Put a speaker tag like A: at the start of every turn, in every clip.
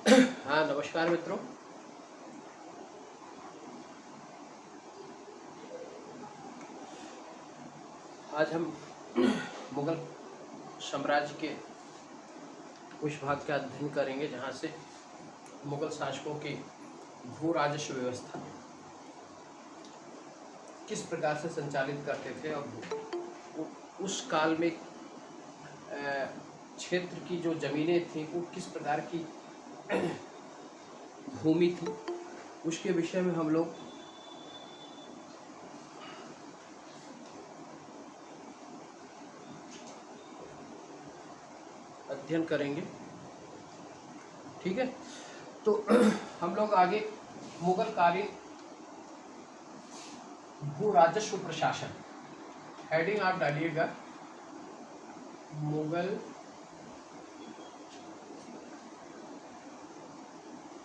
A: हाँ, नमस्कार मित्रों। आज हम मुगल साम्राज्य के उस भाग का अध्ययन करेंगे जहाँ से मुगल शासकों की भू राजस्व व्यवस्था किस प्रकार से संचालित करते थे और उस काल में क्षेत्र की जो ज़मीनें थीं वो किस प्रकार की भूमि थी, उसके विषय में हम लोग अध्ययन करेंगे। ठीक है, तो हम लोग आगे मुगल कालीन भू राजस्व प्रशासन, हेडिंग आप डालिएगा मुगल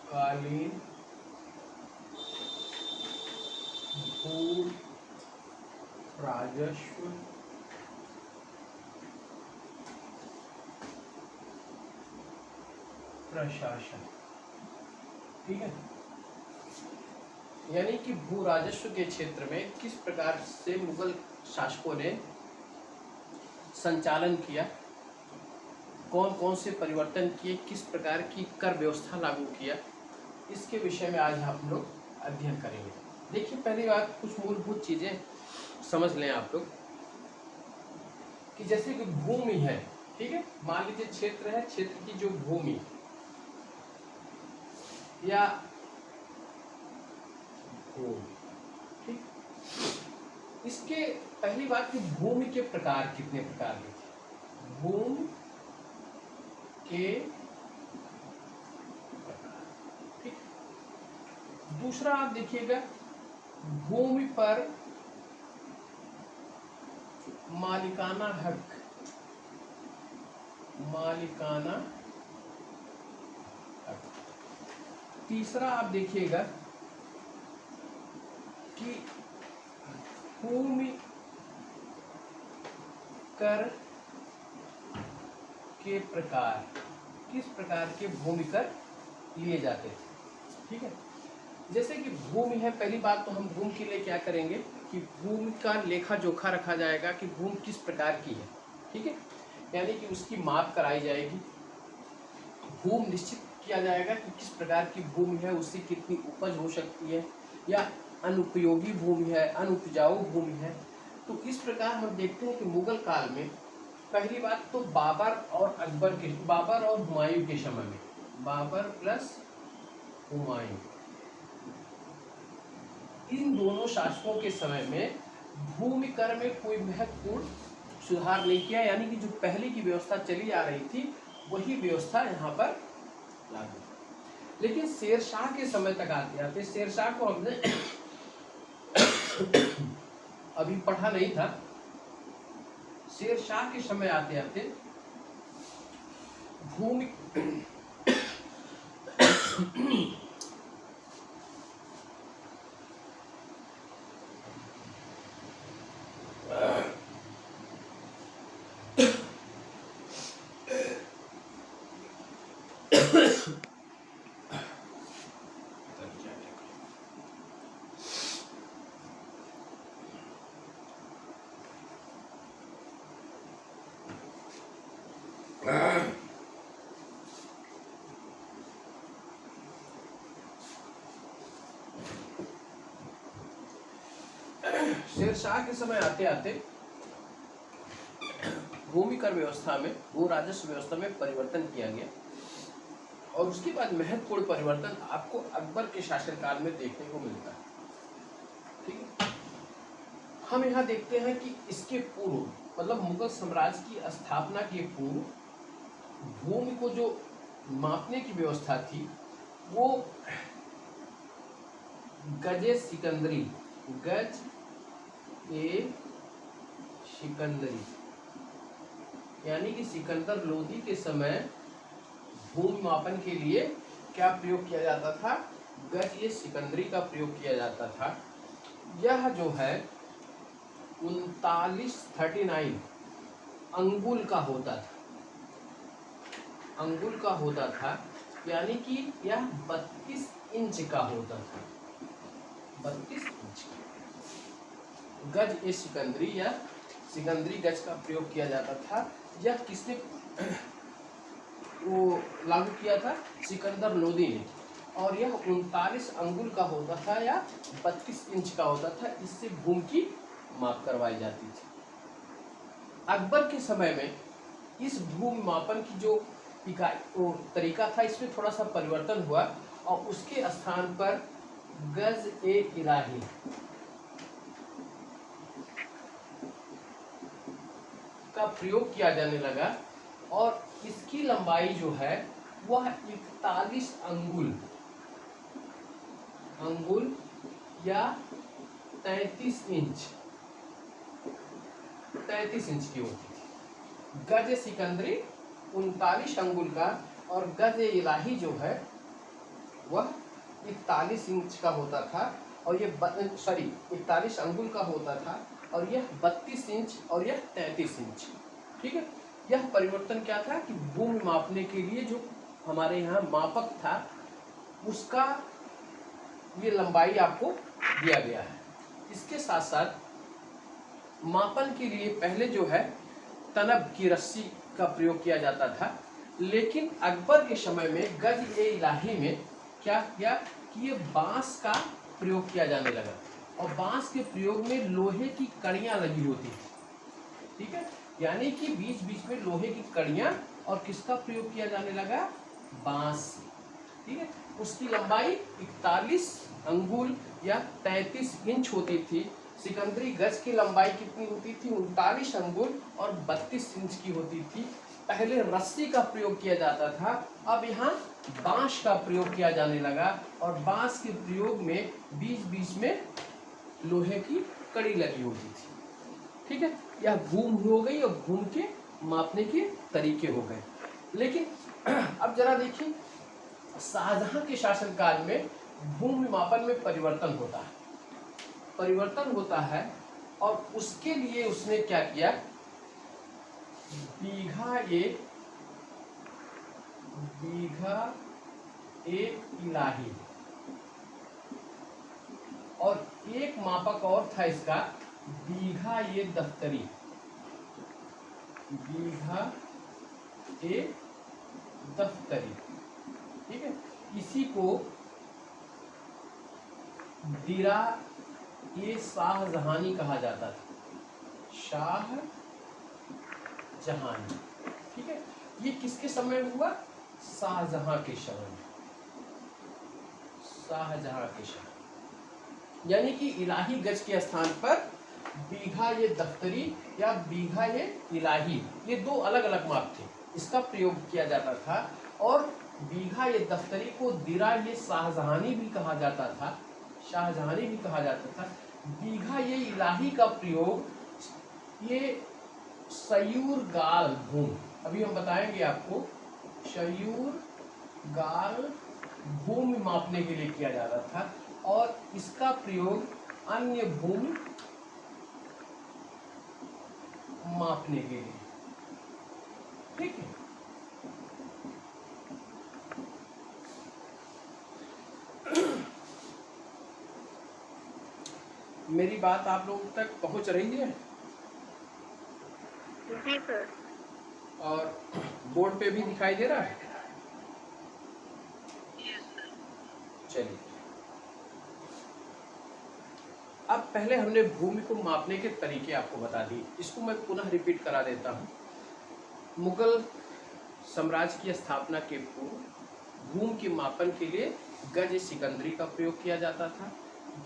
A: कालीन भू राजस्व प्रशासन। ठीक है, यानी कि भू राजस्व के क्षेत्र में किस प्रकार से मुगल शासकों ने संचालन किया, कौन कौन से परिवर्तन किए, किस प्रकार की कर व्यवस्था लागू किया, इसके विषय में आज हम लोग अध्ययन करेंगे। देखिए, पहली बात कुछ मूलभूत चीज़ें समझ लें आप लोग कि जैसे कि भूमि है, ठीक है, मान लीजिए क्षेत्र है, क्षेत्र की जो भूमि या ठीक, इसके पहली बात कि भूमि के प्रकार कितने प्रकार के थे, भूमि के प्रकार। ठीक, दूसरा आप देखिएगा भूमि पर मालिकाना हक, मालिकाना हक। तीसरा आप देखिएगा कि भूमि कर के प्रकार, किस प्रकार के भूमि कर लिए जाते थे। ठीक है, जैसे कि भूमि है, पहली बात तो हम भूमि के लिए क्या करेंगे कि भूमि का लेखा जोखा रखा जाएगा कि भूमि किस प्रकार की है। ठीक है, यानी कि उसकी माप कराई जाएगी, भूमि निश्चित किया जाएगा कि किस प्रकार की भूमि है, उससे कितनी उपज हो सकती है, या अनुपयोगी भूमि है, अनुपजाऊ भूमि है। तो इस प्रकार हम देखते हैं कि मुगल काल में पहली बात तो बाबर और अकबर के, बाबर और हुमायूं के समय में, बाबर प्लस हुमायूं, इन दोनों शासकों के समय में भूमि कर में कोई महत्वपूर्ण सुधार नहीं किया, यानी कि जो पहले की व्यवस्था चली आ रही थी वही व्यवस्था यहाँ पर लागू। लेकिन शेरशाह के समय तक आते आते, शेरशाह को हमने अभी पढ़ा नहीं था, शेरशाह के समय आते आते भूमि शेरशाह के समय आते आते भूमि कर व्यवस्था में, भू राजस्व व्यवस्था में परिवर्तन किया गया, और उसके बाद महत्वपूर्ण परिवर्तन आपको अकबर के शासनकाल में देखने को मिलता है। ठीक है, हम यहाँ देखते हैं कि इसके पूर्व, मतलब मुगल साम्राज्य की स्थापना के पूर्व भूमि को जो मापने की व्यवस्था थी वो गजे सिकंदरी, गज ए सिकंदरी, यानी कि सिकंदर लोदी के समय भूमि मापन के लिए क्या प्रयोग किया जाता था, गज ए सिकंदरी का प्रयोग किया जाता था। यह जो है 39 अंगुल का होता था, अंगुल का होता था, यानी कि यह 32 इंच का होता था, 32 इंच गज ए सिकंदरी या सिकंदरी गज का प्रयोग किया जाता था। यह किसने वो लागू किया था? सिकंदर लोदी ने। और यह 39 अंगुल का होता था या 32 इंच का होता था। इससे भूमि की माप करवाई जाती थी। अकबर के समय में इस भूमि मापन की जो इकाई वो तरीका था, इसमें थोड़ा सा परिवर्तन हुआ और उसके स्थान पर गज ए इलाही का प्रयोग किया जाने लगा और इसकी लंबाई जो है वह 41 अंगुल या 33 इंच की होती थी। गज सिकंदरी 39 अंगुल का और गज इलाही जो है वह 41 इंच का होता था और ये 41 अंगुल का होता था और यह 32 इंच और यह 33 इंच। ठीक है, यह परिवर्तन क्या था कि भूमि मापने के लिए जो हमारे यहाँ मापक था उसका ये लंबाई आपको दिया गया है। इसके साथ साथ मापन के लिए पहले जो है तनब की रस्सी का प्रयोग किया जाता था, लेकिन अकबर के समय में गज ए इलाही में क्या किया कि ये बांस का प्रयोग किया जाने लगा और बांस के प्रयोग में लोहे की कड़ियां लगी होती थी। ठीक है, यानी कि बीच बीच में लोहे की कड़ियां और किसका प्रयोग किया जाने लगा? बांस। ठीक है, उसकी लंबाई 41 अंगुल या 33 इंच होती थी। सिकंदरी गज की लंबाई कितनी होती थी? 39 अंगुल और 32 इंच की होती थी। पहले रस्सी का प्रयोग किया जाता था, अब यहाँ बांस का प्रयोग किया जाने लगा और बांस के प्रयोग में बीच बीच में लोहे की कड़ी लगी होती थी। ठीक है, यह भूमि हो गई और भूमि के मापने के तरीके हो गए। लेकिन अब जरा देखिए, शाहजहां के शासनकाल में भूमि मापन में परिवर्तन होता है और उसके लिए उसने क्या किया? बीघा ए इलाही और एक मापक और था इसका बीघा ए दफ्तरी। ठीक है, इसी को दिरा ये शाहजहानी कहा जाता था, शाहजहानी। ठीक है, ये किसके समय में हुआ? शाहजहां के समय। यानी कि इलाही गज के स्थान पर बीघा ये दफ्तरी या बीघा ये इलाही, ये दो अलग अलग माप थे, इसका प्रयोग किया जाता था। और बीघा ये दफ्तरी को दिरा ये शाहजहानी भी कहा जाता था, बीघा ये इलाही का प्रयोग ये सयूर गाल भूमि, अभी हम बताएंगे आपको, सयूर गाल भूमि मापने के लिए किया जाता था और इसका प्रयोग अन्य भूमि मापने के लिए। ठीक है, मेरी बात आप लोगों तक पहुंच रही है?
B: जी सर।
A: और बोर्ड पे भी दिखाई दे रहा है? चलिए, अब पहले हमने भूमि को मापने के तरीके आपको बता दिए, इसको मैं पुनः रिपीट करा देता हूँ। मुगल साम्राज्य की स्थापना के पूर्व भूमि के मापन के लिए गज सिकंदरी का प्रयोग किया जाता था,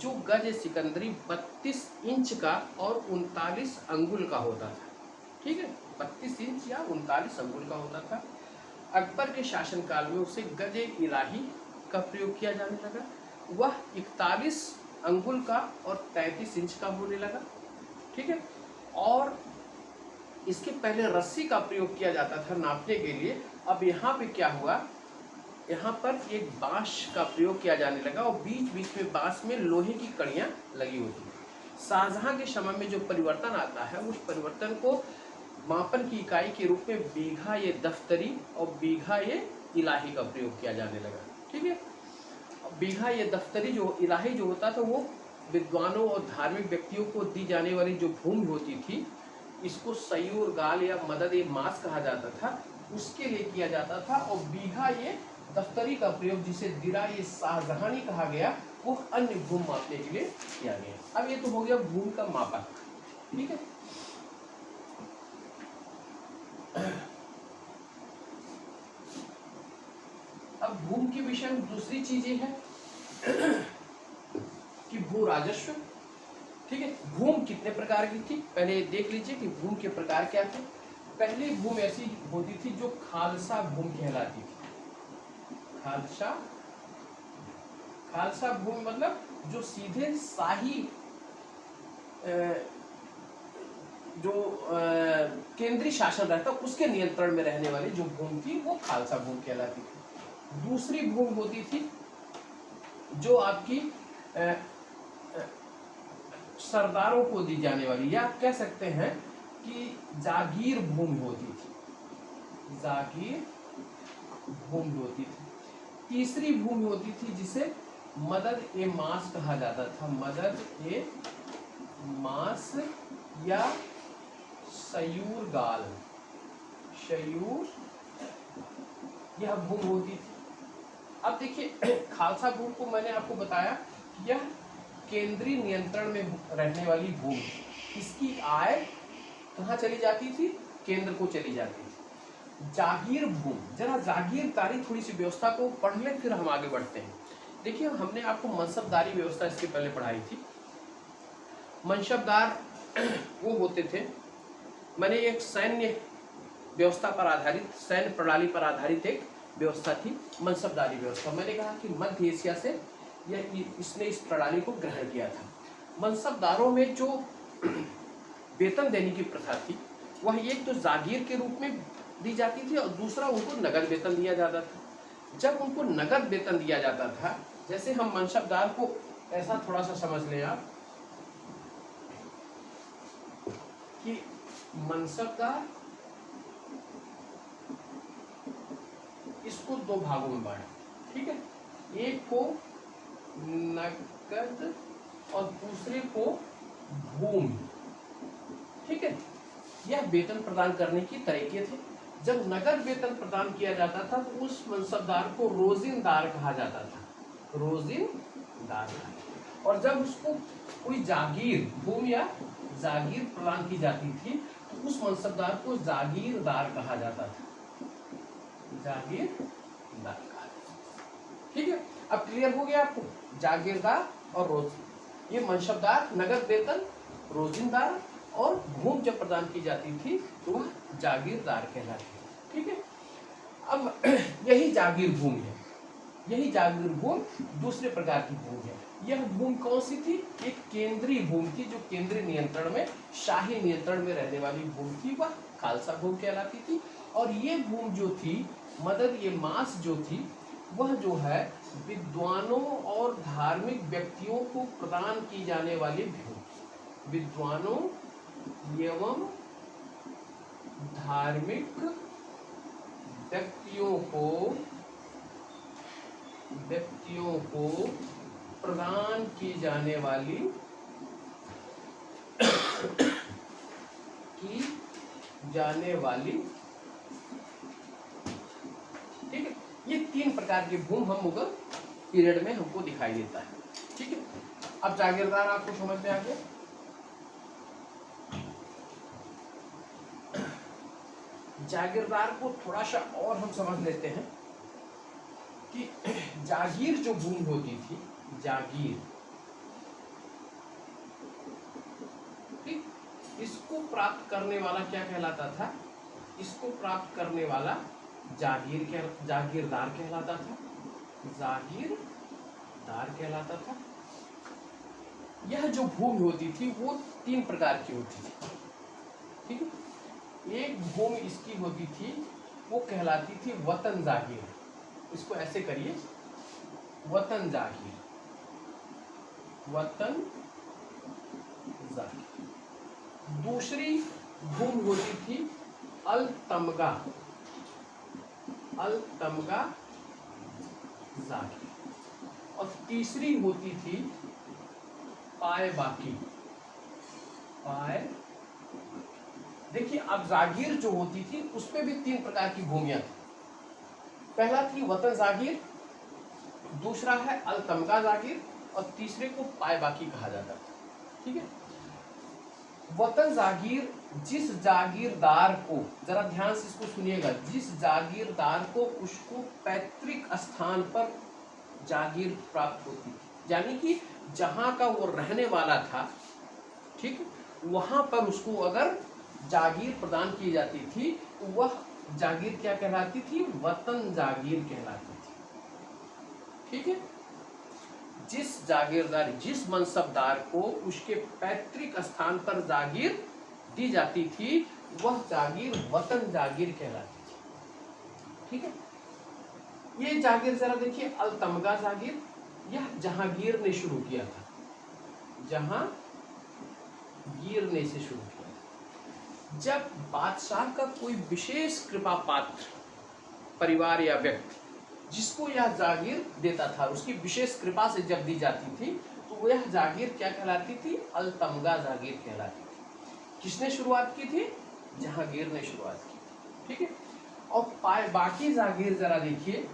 A: जो गज सिकंदरी 32 इंच का और 39 अंगुल का होता था। ठीक है, 32 इंच या 39 अंगुल का होता था। अकबर के शासनकाल में उसे गज इलाही का प्रयोग किया जाने लगा, वह 41 अंगुल का और 33 इंच का होने लगा। ठीक है, और इसके पहले रस्सी का प्रयोग किया जाता था नापने के लिए। अब यहाँ पे क्या हुआ, यहाँ पर एक बांस का प्रयोग किया जाने लगा और बीच बीच में बांस में लोहे की कड़ियाँ लगी होती थी। शाहजहां के समय में जो परिवर्तन आता है, उस परिवर्तन को मापन की इकाई के रूप में बीघा ये दफ्तरी और बीघा ये इलाही का प्रयोग किया जाने लगा। ठीक है, बीघा ये दफ्तरी जो इलाही जो होता था वो विद्वानों और धार्मिक व्यक्तियों को दी जाने वाली जो भूमि होती थी, इसको सयूर गाल या मदद ए मास कहा जाता था, उसके लिए किया जाता था। और बीघा ये दफ्तरी का प्रयोग जिसे दिरा ये शाहजहानी कहा गया, वो अन्य भूमि मापने के लिए किया गया। अब ये तो हो गया भूमि का मापक। ठीक है, अब भूमि के विषय में दूसरी चीज ये है कि भू राजस्व। ठीक है, भूमि कितने प्रकार की थी पहले देख लीजिए कि भूमि के प्रकार क्या थे। पहली भूमि ऐसी होती थी जो खालसा भूमि कहलाती थी। खालसा भूमि मतलब जो सीधे शाही जो केंद्रीय शासन रहता उसके नियंत्रण में रहने वाली जो भूमि थी वो खालसा भूमि कहलाती थी। दूसरी भूमि होती थी जो आपकी सरदारों को दी जाने वाली, या आप कह सकते हैं कि जागीर भूमि होती थी। जागीर भूमि होती थी। तीसरी भूमि होती थी जिसे मदद ए मास कहा जाता था। मदद ए मास या सयूर गाल, सयूर, यह भूमि होती थी। अब देखिए खालसा भूमि को मैंने आपको बताया कि यह केंद्रीय नियंत्रण में रहने वाली भूमि, इसकी आय कहाँ चली जाती थी? केंद्र को चली जाती थी। जागीर भूमि, जरा जागीरदारी थोड़ी सी व्यवस्था को पढ़ ले फिर हम आगे बढ़ते हैं। देखिए हमने आपको मनसबदारी व्यवस्था इसके पहले पढ़ाई थी। मनसबदार वो होते थे, मैंने एक सैन्य व्यवस्था पर आधारित, सैन्य प्रणाली पर आधारित एक व्यवस्था थी मनसबदारी व्यवस्था। मैंने कहा कि मध्य एशिया से इसने इस प्रणाली को ग्रहण किया था। मनसबदारों में जो वेतन देने की प्रथा थी वह एक तो जागीर के रूप में दी जाती थी और दूसरा उनको नगद वेतन दिया जाता था। जब उनको नगद वेतन दिया जाता था, जैसे हम मनसबदार को ऐसा थोड़ा सा समझ लें आप कि मनसबदार इसको दो भागों में बांटे। ठीक है, एक को नगद और दूसरे को भूमि। ठीक है, यह वेतन प्रदान करने के तरीके थे। जब नगद वेतन प्रदान किया जाता था तो उस मनसबदार को रोजिनदार कहा जाता था। रोजिनदार। और जब उसको कोई जागीर भूमि या जागीर प्रदान की जाती थी तो उस मनसबदार को जागीरदार कहा जाता था। जागीरदार कहा जाता। ठीक है, अब क्लियर हो गया आपको? जागीरदार और रोजी, ये मनसबदार, नगद वेतन, रोजिनदार और भूमि जब प्रदान की जाती थी तो वह जागीरदार कहलाती है। ठीक है, अब यही जागीर भूमि है। यही जागीर भूमि दूसरे प्रकार की भूमि है। यह भूमि कौन सी थी? एक केंद्रीय भूमि थी जो केंद्रीय नियंत्रण में, शाही नियंत्रण में रहने वाली भूमि थी, वह खालसा भूमि कहलाती थी। और ये भूमि जो थी, मदद ये मास जो थी, वह जो है विद्वानों और धार्मिक व्यक्तियों को प्रदान की जाने वाली भूमि। विद्वानों एवं धार्मिक व्यक्तियों को प्रदान की जाने वाली ठीक है, ये तीन प्रकार की भूमि हम मुगल पीरियड में हमको दिखाई देता है। ठीक है, अब जागीरदार आपको समझ में आ गया। जागीरदार को थोड़ा सा और हम समझ लेते हैं कि जागीर जो भूमि होती थी, जागीर, ठीक, इसको प्राप्त करने वाला क्या कहलाता था? इसको प्राप्त करने वाला जागीरदार कहलाता था। जागीरदार कहलाता था। यह जो भूमि होती थी वो तीन प्रकार की होती थी। ठीक है, एक भूमि इसकी होती थी वो कहलाती थी वतन जागीर। इसको ऐसे करिए, वतन जागीर, वतन जागीर। दूसरी भूमि होती थी अलतमगा, अलतमगा जागीर। और तीसरी होती थी पाए बाकी, पाए। देखिए अब जागीर जो होती थी उसमें भी 3 प्रकार की भूमियां थी। पहला थी वतन जागीर, दूसरा है अलतमगा जागीर और तीसरे को पाए बाकी कहा जाता था। ठीक है, वतन जागीर जिस जागीरदार को, जरा ध्यान से इसको सुनिएगा, जिस जागीरदार को उसको पैतृक स्थान पर जागीर प्राप्त होती, यानी कि जहां का वो रहने वाला था, ठीक, वहां पर उसको अगर जागीर प्रदान की जाती थी तो वह जागीर क्या कहलाती थी? वतन जागीर कहलाती थी। ठीक है, जिस जागीरदार, जिस मनसबदार को उसके पैतृक स्थान पर जागीर दी जाती थी वह जागीर वतन जागीर कहलाती थी। ठीक है, ये जागीर जरा देखिए, अलतमगा जागीर, यह जहांगीर ने शुरू किया था, जहांगीर ने इसे शुरू किया। जब बादशाह का कोई विशेष कृपा पात्र परिवार या व्यक्ति जिसको यह जागीर देता था, उसकी विशेष कृपा से जब दी जाती थी तो वह जागीर क्या कहलाती थी? अलतमगा जागीर कहलाती थी। किसने शुरुआत की थी? जहांगीर ने शुरुआत की। ठीक है, और पाए बाकी जागीर जरा देखिए,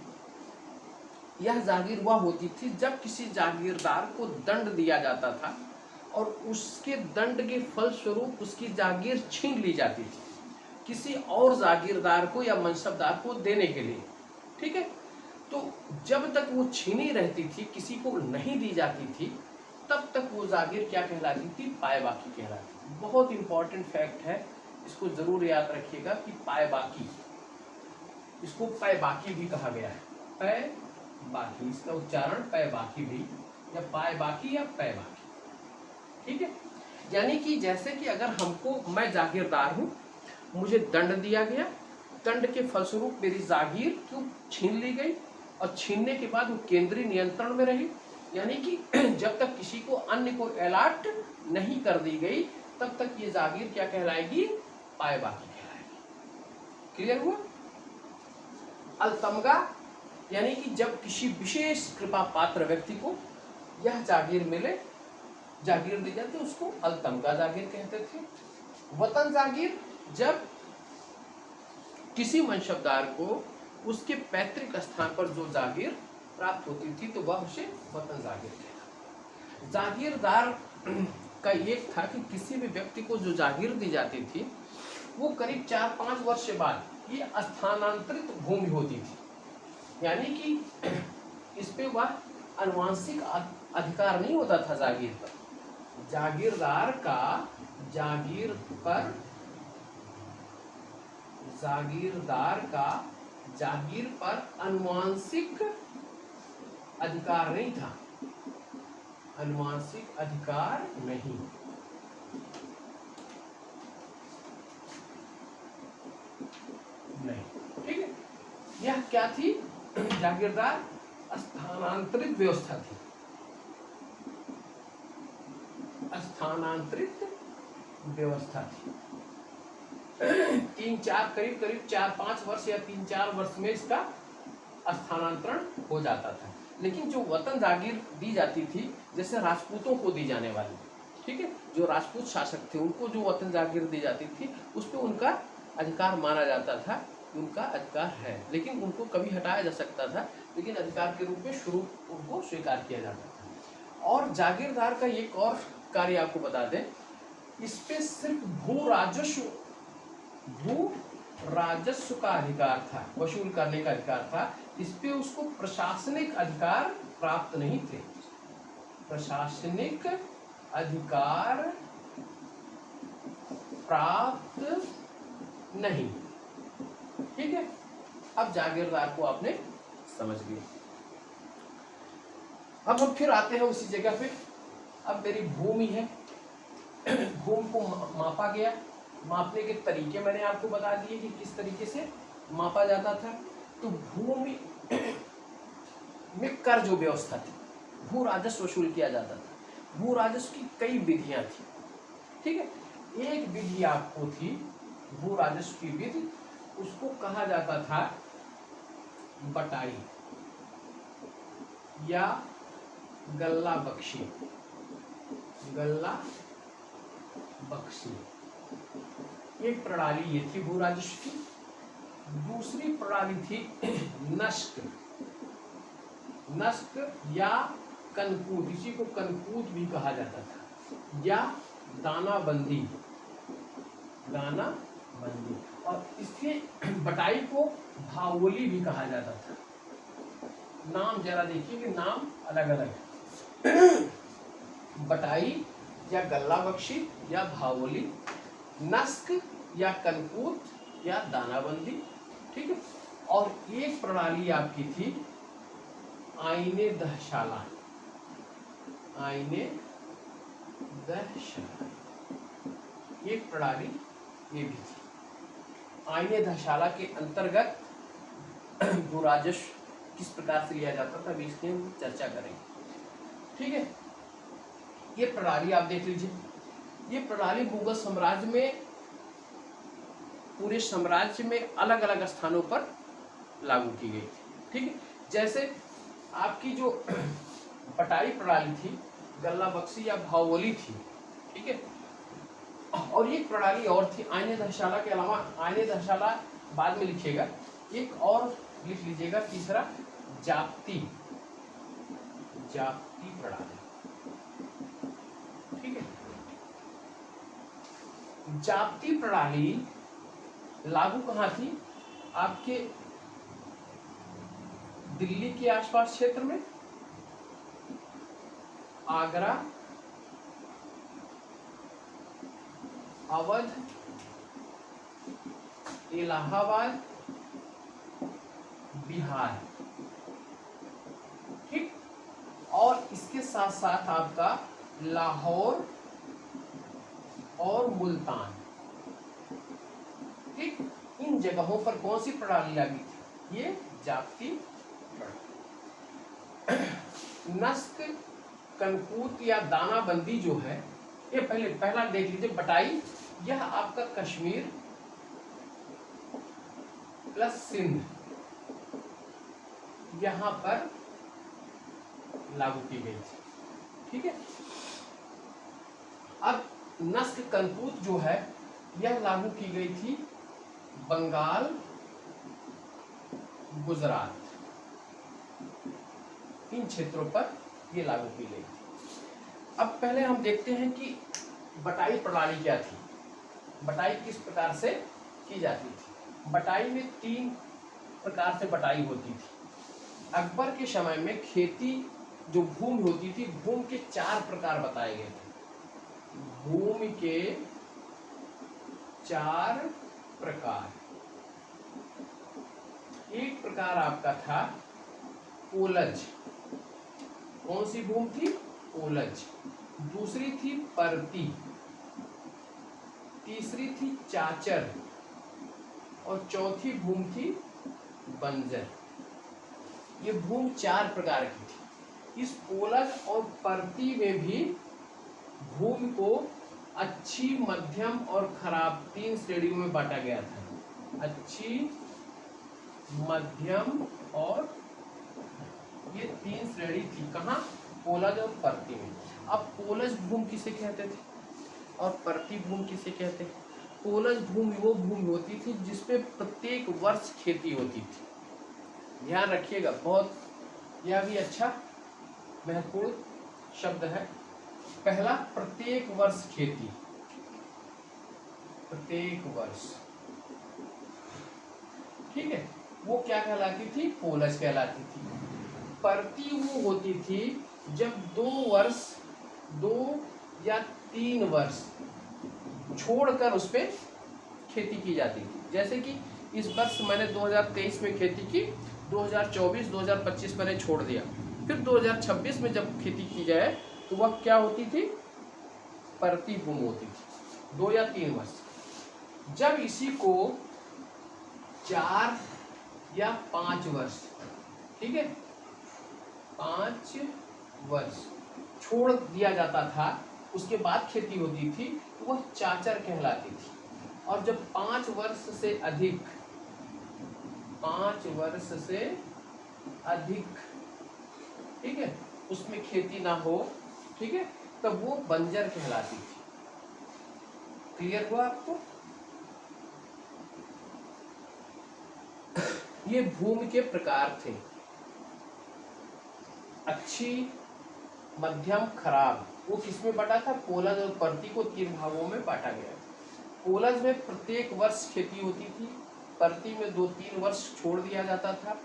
A: यह जागीर वह होती थी जब किसी जागीरदार को दंड दिया जाता था और उसके दंड के फलस्वरूप उसकी जागीर छीन ली जाती थी किसी और जागीरदार को या मनसबदार को देने के लिए। ठीक है, तो जब तक वो छीनी रहती थी, किसी को नहीं दी जाती थी, तब तक वो जागीर क्या कहलाती थी? पाए बाकी कहलाती थी। बहुत इंपॉर्टेंट फैक्ट है, इसको जरूर याद रखिएगा कि पाए बाकी, इसको पाए बाकी भी कहा गया है। पाए बाकी, इसका उच्चारण पाए बाकी भी, या पाए बाकी या पाए बाकी। ठीक है, यानी कि जैसे कि अगर हमको, मैं जागीरदार हूं, मुझे दंड दिया गया, दंड के फलस्वरूप मेरी जागीर क्यों छीन ली गई, और छीनने के बाद वो केंद्रीय नियंत्रण में रही, यानी कि जब तक किसी को अन्य को अलॉट नहीं कर दी गई तब तक ये जागीर क्या कहलाएगी? पाए बाकी कहलाएगी। क्लियर हुआ? अलतमगा यानी कि जब किसी विशेष कृपा पात्र व्यक्ति को यह जागीर मिले, जागीर दी जाती, उसको अलतमगा जागीर कहते थे। वतन जागीर जब किसी मनसबदार को उसके पैतृक स्थान पर जो जागीर प्राप्त होती थी तो वह उसे वतन जागीर कहलाता। जागीरदार का एक था कि किसी भी व्यक्ति को जो जागीर दी जाती थी वो करीब 4-5 वर्ष बाद ये स्थानांतरित भूमि होती थी, यानी कि इस पे वह आनुवंशिक अधिकार नहीं होता था जागीर पर। जागीरदार का जागीर पर आनुवंशिक अधिकार नहीं था, आनुवंशिक अधिकार नहीं। ठीक है, यह क्या थी? जागीरदार स्थानांतरित व्यवस्था थी, स्थानांतरित व्यवस्था थी। 3-4 करीब 4-5 वर्ष या 3-4 वर्ष में इसका स्थानांतरण हो जाता था। लेकिन जो वतन जागीर दी जाती थी, जैसे राजपूतों को दी जाने वाली, ठीक है, जो राजपूत शासक थे उनको जो वतन जागीर दी जाती थी उस पर उनका अधिकार माना जाता था, उनका अधिकार है, लेकिन उनको कभी हटाया जा सकता था, लेकिन अधिकार के रूप में शुरू उनको स्वीकार किया जाता था। और जागीरदार का एक और कार्य आपको बता दें, इस पे सिर्फ भू राजस्व का अधिकार था, वसूल करने का अधिकार था। इस पे उसको प्रशासनिक अधिकार प्राप्त नहीं थे, प्रशासनिक अधिकार प्राप्त नहीं। ठीक है, अब जागीरदार को आपने समझ लिया। अब हम फिर आते हैं उसी जगह पे। अब मेरी भूमि है, भूमि को मापा गया, मापने के तरीके मैंने आपको बता दिए कि किस तरीके से मापा जाता था। तो भूमि में कर जो व्यवस्था थी, भू राजस्व वसूल किया जाता था। भू राजस्व की कई विधियां थी। ठीक है, एक विधि आपको थी भू राजस्व की विधि, उसको कहा जाता था बटाई या गल्ला बख्शी। गल्ला बख्शी एक प्रणाली ये थी भू राजस्व की। दूसरी प्रणाली थी नस्क। नस्क या कनकूद, इसी को कनकूद भी कहा जाता था, या दानाबंदी। दानाबंदी, और इसके बटाई को भावोली भी कहा जाता था। नाम जरा देखिए कि नाम अलग अलग है। बटाई या गल्ला बख्शी या भावोली, नस्क या कनकूद या दानाबंदी, ठीक है। और एक प्रणाली आपकी थी आईने दहशाला। आईने दहशाला एक प्रणाली ये भी थी। आईने दहशाला के अंतर्गत भू राजस्व किस प्रकार से लिया जाता था, अभी इसकी हम चर्चा करेंगे, ठीक है। ये प्रणाली आप देख लीजिए। ये प्रणाली मुगल साम्राज्य में, पूरे साम्राज्य में अलग अलग स्थानों पर लागू की गई थी, ठीक है। जैसे आपकी जो बटाई प्रणाली थी, गल्ला बख्शी या भावोली थी, ठीक है। और एक प्रणाली और थी आईने दहशाला के अलावा, आईने दहशाला बाद में लिखिएगा, एक और लिख लीजिएगा तीसरा, जाप्ती। जाप्ती प्रणाली, ठीक है। जाप्ती प्रणाली लागू कहाँ थी? आपके दिल्ली के आसपास क्षेत्र में, आगरा, अवध, इलाहाबाद, बिहार, ठीक। और इसके साथ साथ आपका लाहौर और मुल्तान, ठीक। इन जगहों पर कौन सी प्रणाली लगी थी? ये जाप्ती प्रणाली। नस्क, कनकूत या दानाबंदी जो है, ये पहला देख लीजिए, बटाई, यह आपका कश्मीर प्लस सिंध यहां पर लागू की गई थी, ठीक है। अब नस्क कनकूत जो है, यह लागू की गई थी बंगाल, गुजरात, इन क्षेत्रों पर ये लागू की गई थी। अब पहले हम देखते हैं कि बटाई प्रणाली क्या थी, बटाई किस प्रकार से की जाती थी। बटाई में 3 प्रकार से बटाई होती थी। अकबर के समय में खेती जो भूमि होती थी, भूमि के 4 प्रकार बताए गए थे। भूमि के 4 प्रकार। एक प्रकार आपका था ओलज। कौन सी भूमि थी? ओलज। दूसरी थी परती, तीसरी थी चाचर, और चौथी भूमि थी बंजर। ये भूमि 4 प्रकार की थी। इस ओलज और परती में भी भूमि को अच्छी, मध्यम और खराब 3 श्रेणियों में बांटा गया था। अच्छी, मध्यम और ये 3 श्रेणी थी। कहाँ? ओलज और परती में। अब ओलज भूमि किसे कहते थे और परती भूमि किसे कहते हैं? ओलज भूमि वो भूमि होती थी जिसपे प्रत्येक वर्ष खेती होती थी। ध्यान रखिएगा, बहुत यह भी अच्छा महत्वपूर्ण शब्द है। पहला, प्रत्येक वर्ष खेती, प्रत्येक वर्ष, ठीक है, वो क्या कहलाती थी? ओलज कहलाती थी। परती वो होती थी जब 2 वर्ष, 2 या 3 वर्ष छोड़कर उस पर खेती की जाती थी। जैसे कि इस वर्ष मैंने 2023 में खेती की, 2024, 2025 मैंने छोड़ दिया, फिर 2026 में जब खेती की जाए तो वह क्या होती थी? परती भूमि होती थी, 2 या 3 वर्ष। जब इसी को 4 या 5 वर्ष, ठीक है, 5 वर्ष छोड़ दिया जाता था, उसके बाद खेती होती थी, तो वह चाचर कहलाती थी। और जब 5 वर्ष से अधिक 5 वर्ष से अधिक, ठीक है, उसमें खेती ना हो, ठीक है, तब वो बंजर कहलाती थी। क्लियर हुआ आपको? ये भूमि के प्रकार थे, अच्छी, मध्यम, खराब। वो किसमें बटा था? पोलज और पर्ती को 3 भागों में बांटा गया। पोलज में प्रत्येक वर्ष खेती होती थी, पर्ती में 2-3 वर्ष छोड़ दिया जाता था,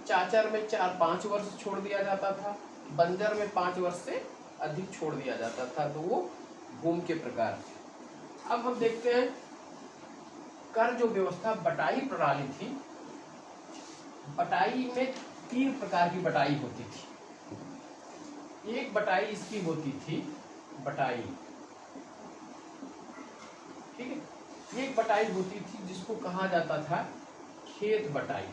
A: चाचर में 4-5 वर्ष छोड़ दिया जाता था, बंजर में 5 वर्ष से अधिक छोड़ दिया जाता था। तो वो भूमि के प्रकार थे। अब हम देखते हैं कर जो व्यवस्था, बटाई प्रणाली थी। बटाई में 3 प्रकार की बटाई होती थी। एक बटाई इसकी होती थी बटाई, ठीक है, एक बटाई होती थी जिसको कहा जाता था खेत बटाई,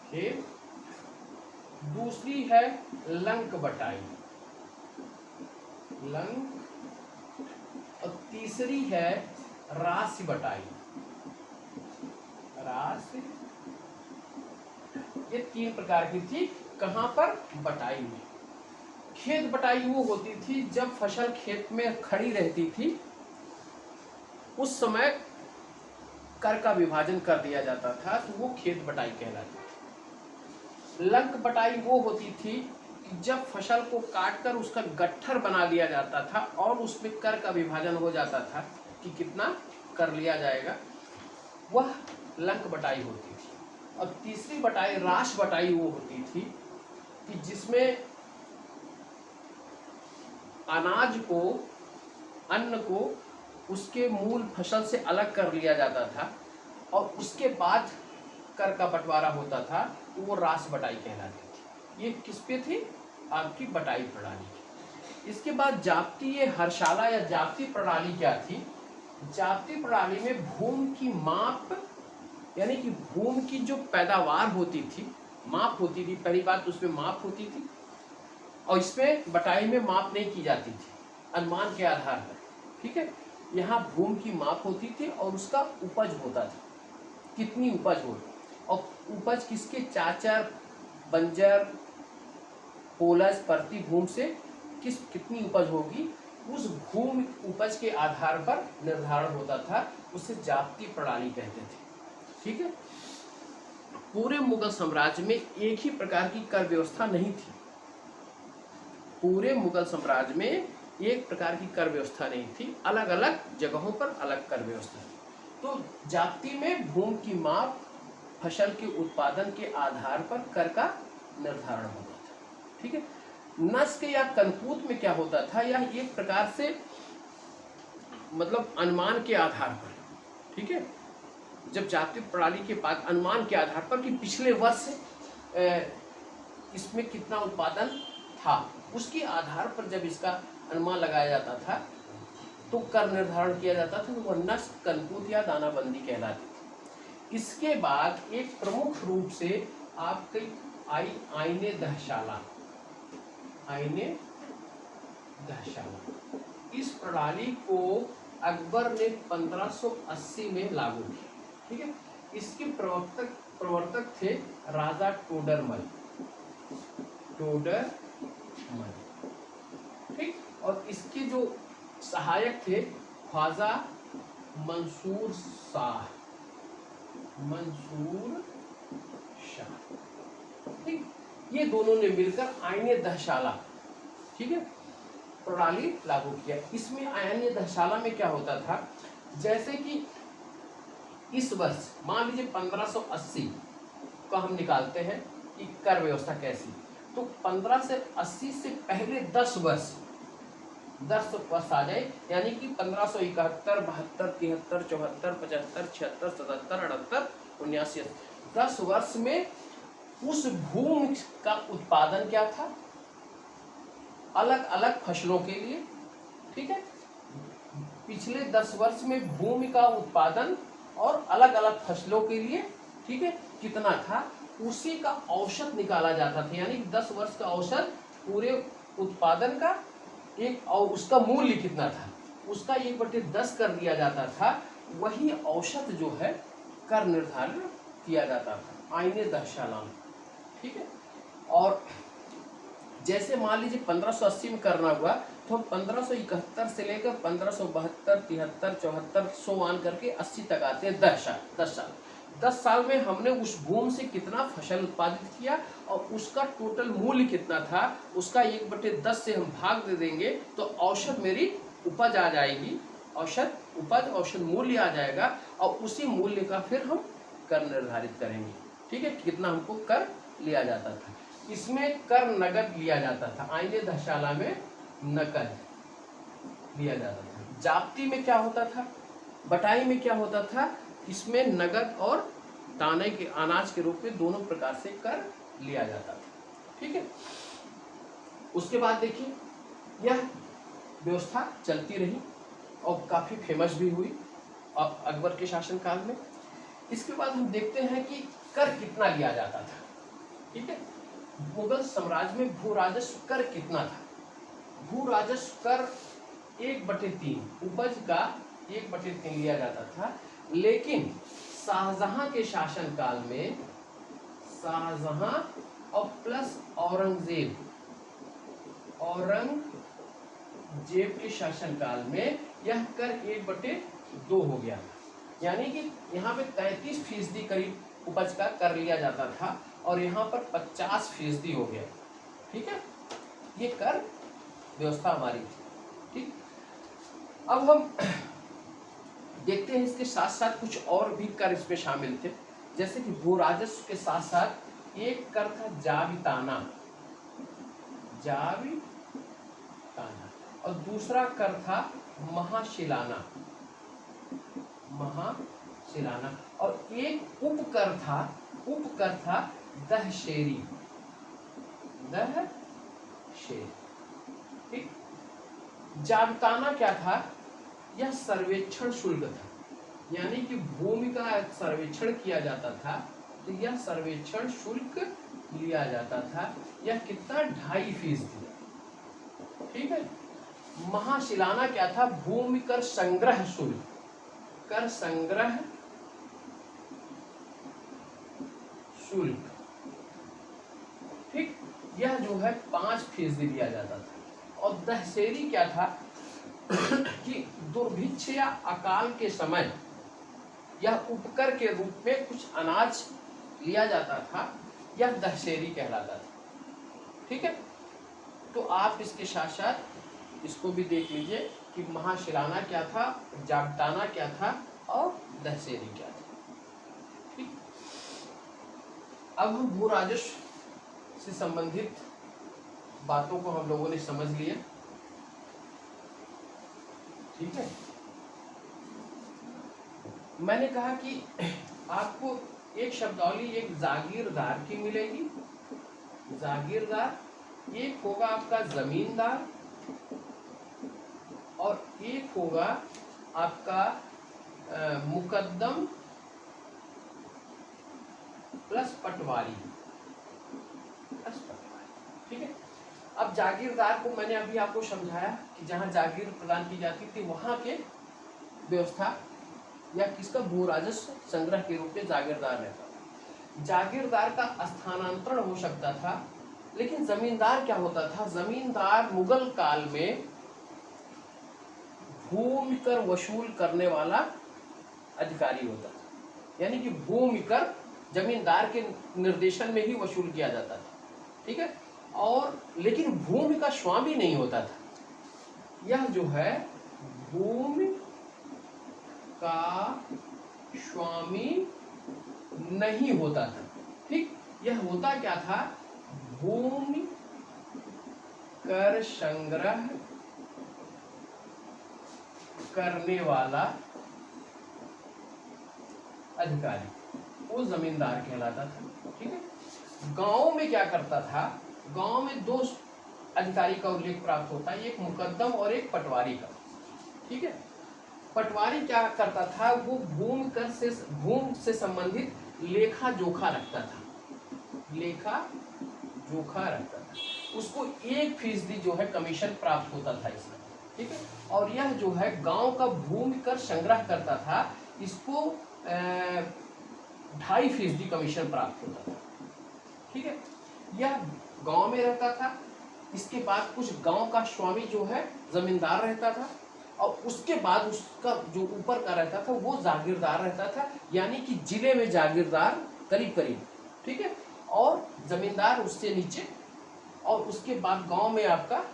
A: खेत। दूसरी है लंक बटाई, लंक। और तीसरी है राशि बटाई, राशि। ये 3 प्रकार की थी। कहां पर? बटाई में। खेत बटाई वो होती थी जब फसल खेत में खड़ी रहती थी, उस समय कर का विभाजन कर दिया जाता था, तो वो खेत बटाई कहलाती थी। लंक बटाई वो होती थी जब फसल को काटकर उसका गट्ठर बना लिया जाता था और उसमें कर का विभाजन हो जाता था कि कितना कर लिया जाएगा, वह लंक बटाई होती थी। और तीसरी बटाई राश बटाई वो होती थी कि जिसमें अनाज को, अन्न को उसके मूल फसल से अलग कर लिया जाता था और उसके बाद कर का बंटवारा होता था, तो वो राश बटाई कहलाती थी। ये किस पे थी? आपकी बटाई प्रणाली। इसके बाद जाप्तीय हरशाला या जाप्ती प्रणाली क्या थी? जाप्ती प्रणाली में भूमि की माप, यानी कि भूमि की जो पैदावार होती थी, माप होती थी। पहली बात, उसमें माप होती थी। और इसमें बटाई में माप नहीं की जाती थी, अनुमान के आधार पर, ठीक है। यहाँ भूमि की माप होती थी और उसका उपज होता था, कितनी उपज हो, और उपज किसके? चाचर, बंजर, पोलज, पर्ती भूमि से कितनी उपज होगी, उस भूमि उपज के आधार पर निर्धारण होता था। उसे जाप्ती प्रणाली कहते थे, ठीक है। पूरे मुगल साम्राज्य में एक ही प्रकार की कर व्यवस्था नहीं थी। पूरे मुगल साम्राज्य में एक प्रकार की कर व्यवस्था नहीं थी, अलग अलग जगहों पर अलग कर व्यवस्था थी। तो जाप्ती में भूमि की माप, फसल के उत्पादन के आधार पर कर का निर्धारण होता था, ठीक है। नस्क या कनकूत में क्या होता था? यह एक प्रकार से मतलब अनुमान के आधार पर, ठीक है। जब जाप्ती प्रणाली के बाद अनुमान के आधार पर कि पिछले वर्ष इसमें कितना उत्पादन था, उसके आधार पर जब इसका अनुमान लगाया जाता था तो कर निर्धारण किया जाता था, तो वह नस्क, कनकूत या दानाबंदी कहलाती थी। इसके बाद एक प्रमुख रूप से आपकी आईने दहशाला, आईने दहशाला। इस प्रणाली को अकबर ने 1580 में लागू किया, ठीक है। इसके प्रवर्तक थे राजा टोडरमल, ठीक। और इसके जो सहायक थे ख्वाजा मंसूर शाह, ठीक। ये दोनों ने मिलकर आईने दहशाला, ठीक है, प्रणाली लागू किया। इसमें आईने दहशाला में क्या होता था? जैसे कि इस वर्ष मान लीजिए 1580 का हम निकालते हैं कि कर व्यवस्था कैसी, तो 1580 से पहले 10 वर्ष आ जाए, यानी कि 1571, 72, 73, 74, 75, 76, 77, 78, 79, 10 वर्ष में उस भूमि का उत्पादन क्या था, अलग अलग फसलों के लिए, ठीक है। पिछले 10 वर्ष में भूमि का उत्पादन और अलग अलग फसलों के लिए, ठीक है, कितना था, उसी का औसत निकाला जाता था। यानी 10 वर्ष का औसत पूरे उत्पादन का एक, और उसका मूल्य कितना था, उसका 1/10 कर दिया जाता था, वही औसत जो है कर निर्धारण किया जाता था आईने दहशाला में। ठीक है, और जैसे मान लीजिए 1580 में करना हुआ तो हम 1571 से लेकर 1572, 73, 74, 100 करके 80 तक आते हैं। 10 साल में हमने उस भूमि से कितना फसल उत्पादित किया और उसका टोटल मूल्य कितना था, उसका 1/10 से हम भाग दे देंगे तो औसत मेरी उपज आ जाएगी, औसत उपज औसत मूल्य आ जाएगा और उसी मूल्य का फिर हम कर निर्धारित करेंगे। ठीक है, कितना हमको कर लिया जाता था। इसमें कर नगद लिया जाता था, आईने दहशाला में नकद लिया जाता था। जाप्ती में क्या होता था, बटाई में क्या होता था, इसमें नगद और दाने के अनाज के रूप में दोनों प्रकार से कर लिया जाता था। ठीक है, उसके बाद देखिए यह व्यवस्था चलती रही और काफी फेमस भी हुई अकबर के शासनकाल में। इसके बाद हम देखते हैं कि कर कितना लिया जाता था। ठीक है, मुगल साम्राज्य में भू राजस्व कर कितना था। भू राजस्व कर 1/3 उपज का 1/3 लिया जाता था, लेकिन शाहजहां के शासनकाल में, शाहजहां और प्लस औरंगजेब के शासनकाल में यह कर 1/2 हो गया, यानी कि यहाँ पे 33% करीब उपज का कर लिया जाता था और यहाँ पर 50% हो गया। ठीक है, ये कर व्यवस्था हमारी थी। ठीक, अब हम देखते हैं इसके साथ साथ कुछ और भी कर इसमें शामिल थे, जैसे कि भू राजस्व के साथ साथ एक कर था जाविताना और दूसरा कर था महाशिलाना और एक उपकर था दहशेरी। ठीक, जाविताना क्या था, यह सर्वेक्षण शुल्क था, यानी कि भूमि का सर्वेक्षण किया जाता था तो यह सर्वेक्षण शुल्क लिया जाता था। यह कितना 2.5%। ठीक है, महाशिलाना क्या था, भूमि कर संग्रह शुल्क, कर संग्रह शुल्क। ठीक, यह जो है 5% दिया जाता था। और दहशेरी क्या था कि दुर्भिक्ष या अकाल के समय यह उपकर के रूप में कुछ अनाज लिया जाता था, यह दहशेरी कहलाता था। ठीक है, तो आप इसके साथ साथ इसको भी देख लीजिए कि महाशिलाना क्या था, जाविताना क्या था और दहशेरी क्या था। ठीक, अब हम भू राजस्व से संबंधित बातों को हम लोगों ने समझ लिया। ठीक है, मैंने कहा कि आपको एक शब्दावली एक जागीरदार की मिलेगी। जागीरदार, एक होगा आपका जमींदार और एक होगा आपका मुकद्दम प्लस पटवारी। ठीक है, अब जागीरदार को मैंने अभी आपको समझाया कि जहां जागीर प्रदान की जाती थी वहां के व्यवस्था या किसका भू राजस्व संग्रह के रूप में जागीरदार रहता था। जागीरदार का स्थानांतरण हो सकता था, लेकिन जमींदार क्या होता था, जमींदार मुगल काल में भूमि कर वसूल करने वाला अधिकारी होता था, यानी कि भूमि कर जमींदार के निर्देशन में ही वसूल किया जाता था। ठीक है, और लेकिन भूमि का स्वामी नहीं होता था। यह जो है भूमि का स्वामी नहीं होता था। ठीक, यह होता क्या था, भूमि कर संग्रह करने वाला अधिकारी, वो जमींदार कहलाता था। ठीक है, गांव में क्या करता था, गांव में 2 अधिकारी का उल्लेख प्राप्त होता है, एक मुकद्दम और एक पटवारी का। ठीक है, पटवारी क्या करता था, वो भूमि से संबंधित लेखा जोखा रखता था, उसको 1% जो है कमीशन प्राप्त होता था इसमें। ठीक है। और यह जो है गांव का भूमि कर संग्रह करता था, इसको 2.5% कमीशन प्राप्त होता था। ठीक है, यह गांव में रहता था। इसके बाद कुछ गांव का स्वामी जो है जमींदार रहता था, और उसके बाद उसका जो ऊपर का रहता था वो जागीरदार रहता था, यानी कि जिले में जागीरदार करीब करीब, ठीक है, और जमींदार उससे नीचे, और उसके बाद गांव में आपका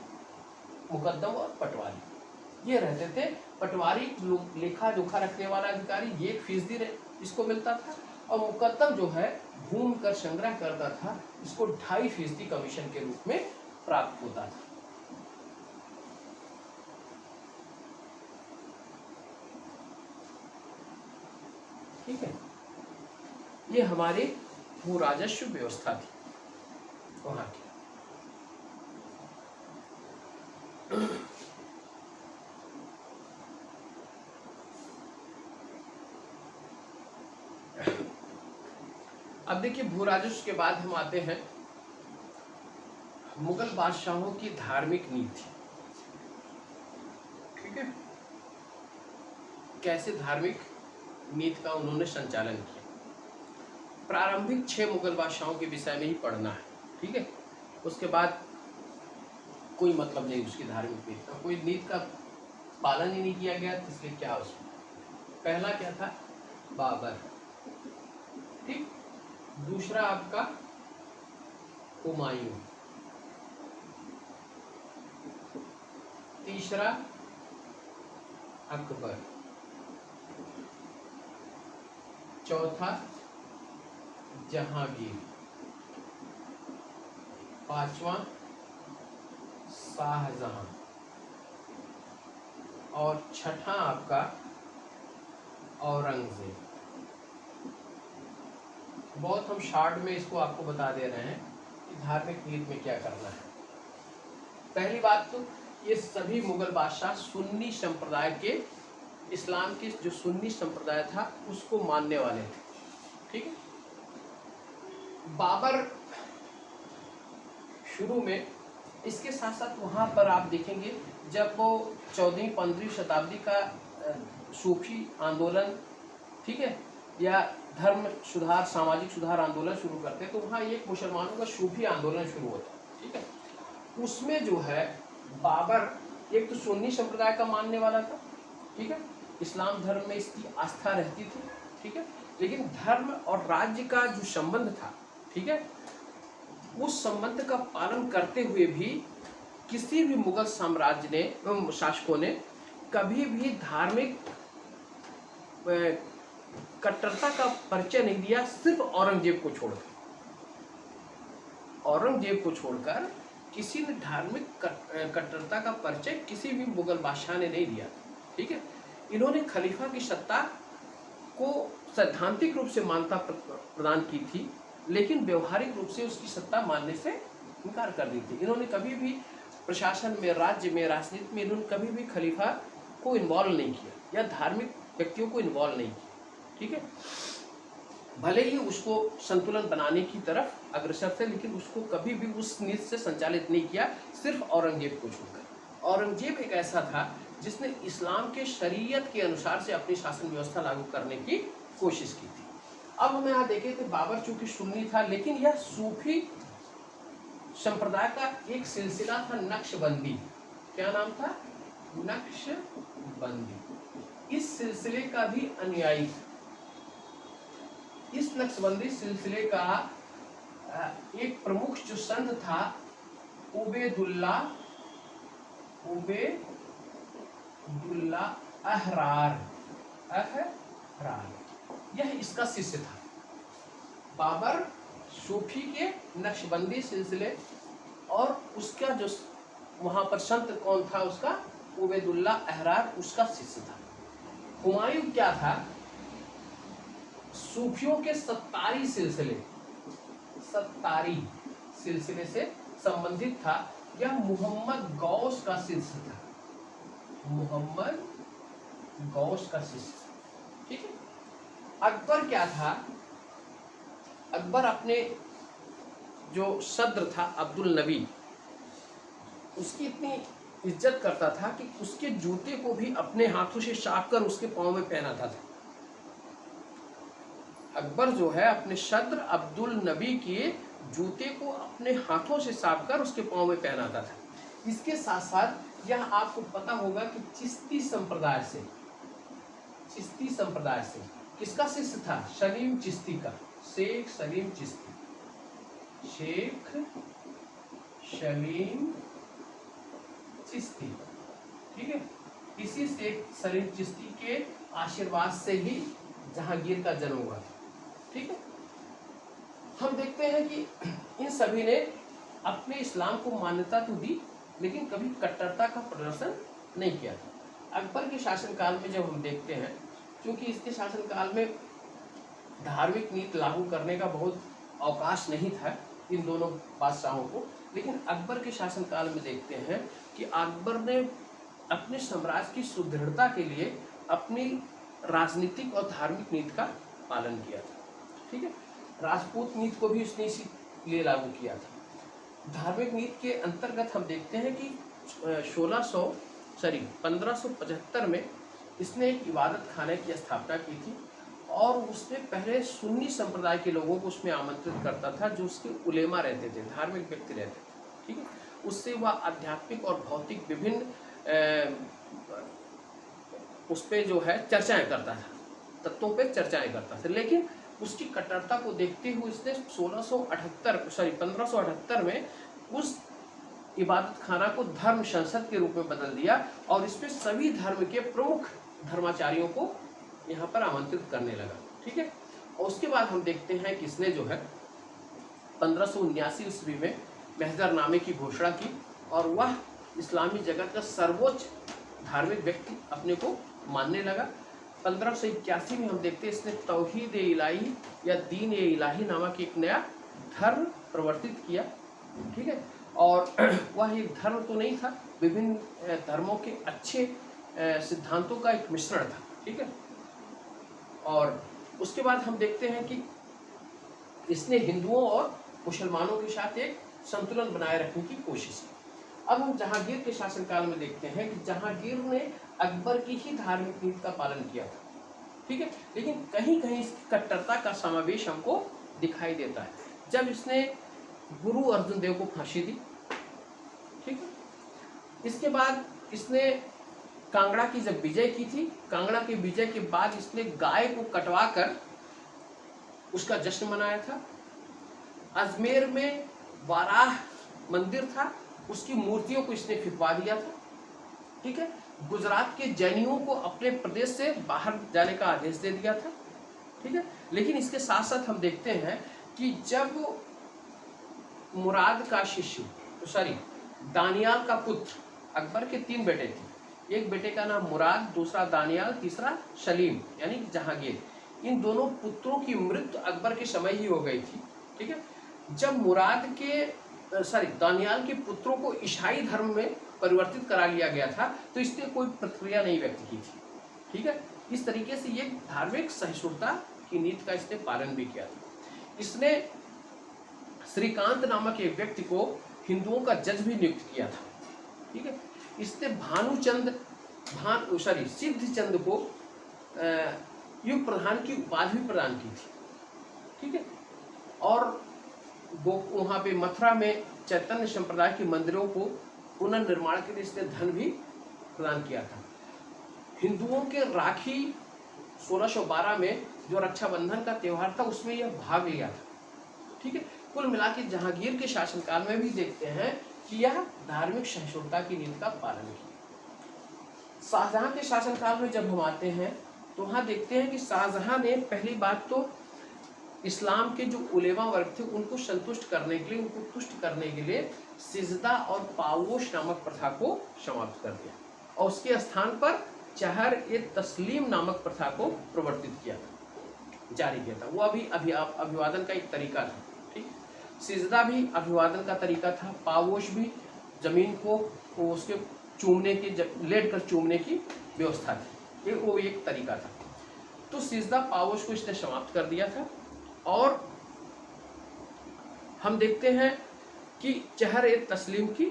A: मुकद्दम और पटवारी ये रहते थे। पटवारी लेखा जोखा रखने वाला अधिकारी 1% इसको मिलता था, और मुकद्दम जो है भूमि कर संग्रह करता था, इसको 2.5% कमीशन के रूप में प्राप्त होता था। ठीक है, ये हमारी भू राजस्व व्यवस्था थी वहां की। अब देखिए, भू राजस्व के बाद हम आते हैं मुगल बादशाहों की धार्मिक नीति। ठीक है, कैसे धार्मिक नीति का उन्होंने संचालन किया। प्रारंभिक 6 मुगल बादशाहों के विषय में ही पढ़ना है। ठीक है, उसके बाद कोई मतलब नहीं उसकी धार्मिक नीति का, कोई नीति का पालन ही नहीं किया गया, इसलिए क्या उसमें। पहला क्या था? बाबर। ठीक, दूसरा आपका हुमायूं, तीसरा अकबर, चौथा जहांगीर, पांचवा शाहजहां, और छठा आपका औरंगजेब। बहुत हम शॉर्ट में इसको आपको बता दे रहे हैं कि धार्मिक नीति में क्या करना है। पहली बात तो ये सभी मुगल बादशाह सुन्नी संप्रदाय के, इस्लाम के जो सुन्नी संप्रदाय था उसको मानने वाले थे। ठीक है, बाबर शुरू में, इसके साथ साथ वहाँ पर आप देखेंगे जब वो 14वीं-15वीं शताब्दी का सूफी आंदोलन, ठीक है, या धर्म सुधार, सामाजिक सुधार आंदोलन शुरू करते हैं, तो वहाँ एक मुसलमानों का सूफी आंदोलन शुरू होता है। ठीक है, उसमें जो है बाबर एक तो सुन्नी संप्रदाय का मानने वाला था। ठीक है, इस्लाम धर्म में इसकी आस्था रहती थी। ठीक है, लेकिन धर्म और राज्य का जो संबंध था, ठीक है, उस संबंध का पालन करते हुए भी किसी भी मुगल साम्राज्य ने, शासकों ने कभी भी धार्मिक कट्टरता का परिचय नहीं दिया, सिर्फ औरंगजेब को छोड़कर। औरंगजेब को छोड़कर किसी ने धार्मिक कट्टरता का परिचय किसी भी मुगल बादशाह ने नहीं दिया। ठीक है, इन्होंने खलीफा की सत्ता को सैद्धांतिक रूप से मान्यता प्रदान की थी, लेकिन व्यवहारिक रूप से उसकी सत्ता मानने से इनकार कर दी थी। इन्होंने कभी भी प्रशासन में, राज्य में, राजनीति में इन्होंने कभी भी खलीफा को इन्वॉल्व नहीं किया या धार्मिक व्यक्तियों को इन्वॉल्व नहीं किया। ठीक है, भले ही उसको संतुलन बनाने की तरफ अग्रसर थे, लेकिन उसको कभी भी उस नीति से संचालित नहीं किया, सिर्फ औरंगजेब को छोड़कर। औरंगजेब एक ऐसा था जिसने इस्लाम के शरीयत के अनुसार से अपनी शासन व्यवस्था लागू करने की कोशिश की थी। अब हम यहाँ देखें तो बाबर चूंकि सुन्नी था, लेकिन यह सूफी संप्रदाय का एक सिलसिला था, नक्शबंदी। क्या नाम था? नक्शबंदी। इस सिलसिले का भी अनुयायी था। इस नक्शबंदी सिलसिले का एक प्रमुख जो संत था, उबैदुल्ला अहरार, यह इसका शिष्य था। बाबर सूफी के नक्शबंदी सिलसिले, और उसका जो वहां पर संत कौन था, उसका उबैदुल्ला अहरार उसका शिष्य था। हुमायूं क्या था? सूफियों के सत्तारी सिलसिले से संबंधित था। यह मोहम्मद गौस का शिष्य था, मोहम्मद गौस का शिष्य। ठीक है, अकबर क्या था? अकबर अपने जो सद्र था अब्दुल नबी, उसकी इतनी इज्जत करता था कि उसके जूते को भी अपने हाथों से छाप कर उसके पाँव में पहनाता था। अकबर जो है अपने सद्र अब्दुल नबी के जूते को अपने हाथों से छाप कर उसके पाँव में पहनाता था। इसके साथ साथ यह आपको पता होगा कि चिश्ती संप्रदाय से किसका शिष्य था? सलीम चिश्ती का, शेख सलीम चिश्ती, शेख सलीम चिश्ती, ठीक है। इसी शेख सलीम चिश्ती के आशीर्वाद से ही जहांगीर का जन्म हुआ था, ठीक है। हम देखते हैं कि इन सभी ने अपने इस्लाम को मान्यता तो दी, लेकिन कभी कट्टरता का प्रदर्शन नहीं किया था। अकबर के शासनकाल में जब हम देखते हैं, क्योंकि इसके शासनकाल में धार्मिक नीति लागू करने का बहुत अवकाश नहीं था इन दोनों बादशाहों को, लेकिन अकबर के शासनकाल में देखते हैं कि अकबर ने अपने साम्राज्य की सुदृढ़ता के लिए अपनी राजनीतिक और धार्मिक नीति का पालन किया था, ठीक है। राजपूत नीति को भी उसने इसीलिए लागू किया था। धार्मिक नीति के अंतर्गत हम देखते हैं कि 1575 में इसने एक इबादत खाने की स्थापना की थी और उसमें पहले सुन्नी संप्रदाय के लोगों को उसमें आमंत्रित करता था, जो उसके उलेमा रहते थे, धार्मिक व्यक्ति रहते थे, ठीक है। उससे वह आध्यात्मिक और भौतिक विभिन्न उस पर जो है चर्चाएं करता था, तत्वों पे चर्चाएं करता था। लेकिन उसकी कट्टरता को देखते हुए इसने 1578 में उस इबादत खाना को धर्म संसद के रूप में बदल दिया और इसमें सभी धर्म के प्रमुख धर्माचार्यों को यहाँ पर आमंत्रित करने लगा, ठीक है। और उसके बाद हम देखते हैं कि इसने जो है 1579 ईस्वी में महजरनामे की घोषणा की और वह इस्लामी जगत का सर्वोच्च धार्मिक व्यक्ति अपने को मानने लगा। 1581 में हम देखते हैं इसने तौहीद ए इलाही या दीन ए इलाही नामक एक नया धर्म प्रवर्तित किया, ठीक है। और वह एक धर्म तो नहीं था, विभिन्न धर्मों के अच्छे सिद्धांतों का एक मिश्रण था, ठीक है। और उसके बाद हम देखते हैं कि इसने हिंदुओं और मुसलमानों के साथ एक संतुलन बनाए रखने की कोशिश की। अब हम जहांगीर के शासनकाल में देखते हैं कि जहांगीर ने अकबर की ही धार्मिक नीति का पालन किया था, ठीक है। लेकिन कहीं कहीं इसकी कट्टरता का समावेश हमको दिखाई देता है। जब इसने गुरु अर्जुन देव को फांसी दी, ठीक है। इसके बाद इसने कांगड़ा की जब विजय की थी, कांगड़ा के विजय के बाद इसने गाय को कटवा कर उसका जश्न मनाया था। अजमेर में वाराह मंदिर था, उसकी मूर्तियों को इसने फिकवा दिया था, ठीक है। गुजरात के जैनियों को अपने प्रदेश से बाहर जाने का आदेश दे दिया था, ठीक है। लेकिन इसके साथ साथ हम देखते हैं कि जब मुराद का शिष्य दानियाल का पुत्र, अकबर के 3 बेटे थे, एक बेटे का नाम मुराद, दूसरा दानियाल, तीसरा सलीम यानी जहांगीर। इन दोनों पुत्रों की मृत्यु अकबर के समय ही हो गई थी, ठीक है। जब दानियाल के पुत्रों को ईसाई धर्म में परिवर्तित करा लिया गया था तो इसने कोई प्रतिक्रिया नहीं व्यक्त की थी, ठीक है। इस तरीके से ये धार्मिक सहिष्णुता की नीति का इसने पालन भी किया था। इसने श्रीकांत नामक एक व्यक्ति को हिंदुओं का जज भी नियुक्त किया था, ठीक है। इसने सिद्धचंद को युग प्रधान की उपाधि भी प्रदान की थी, ठीक है। और वहाँ पे मथुरा में चैतन्य संप्रदाय के मंदिरों को पुनर्निर्माण के लिए इसने धन भी प्रदान किया था। हिंदुओं के राखी 1612 में जो रक्षाबंधन का त्यौहार था उसमें यह भाग लिया था, ठीक है। कुल मिला के जहांगीर के शासनकाल में भी देखते हैं कि यह धार्मिक सहिष्णुता की नीति का पालन किया। शाहजहां के शासनकाल में जब हम आते हैं तो वहाँ देखते हैं कि शाहजहां ने पहली बात तो इस्लाम के जो उलेमा वर्ग थे उनको संतुष्ट करने के लिए, उनको तुष्ट करने के लिए सिजदा और पावोश नामक प्रथा को समाप्त कर दिया और उसके स्थान पर चहर ए तस्लीम नामक प्रथा को प्रवर्तित किया था, जारी किया था। वो अभी अभिवादन का एक तरीका था, ठीक। सिजदा भी अभिवादन का तरीका था, पावोश भी जमीन को उसके चूमने की, लेट कर चूमने की व्यवस्था थी, वो एक तरीका था। तो सिजदा पावोश को इसने समाप्त कर दिया था और हम देखते हैं कि चहर ए तस्लीम की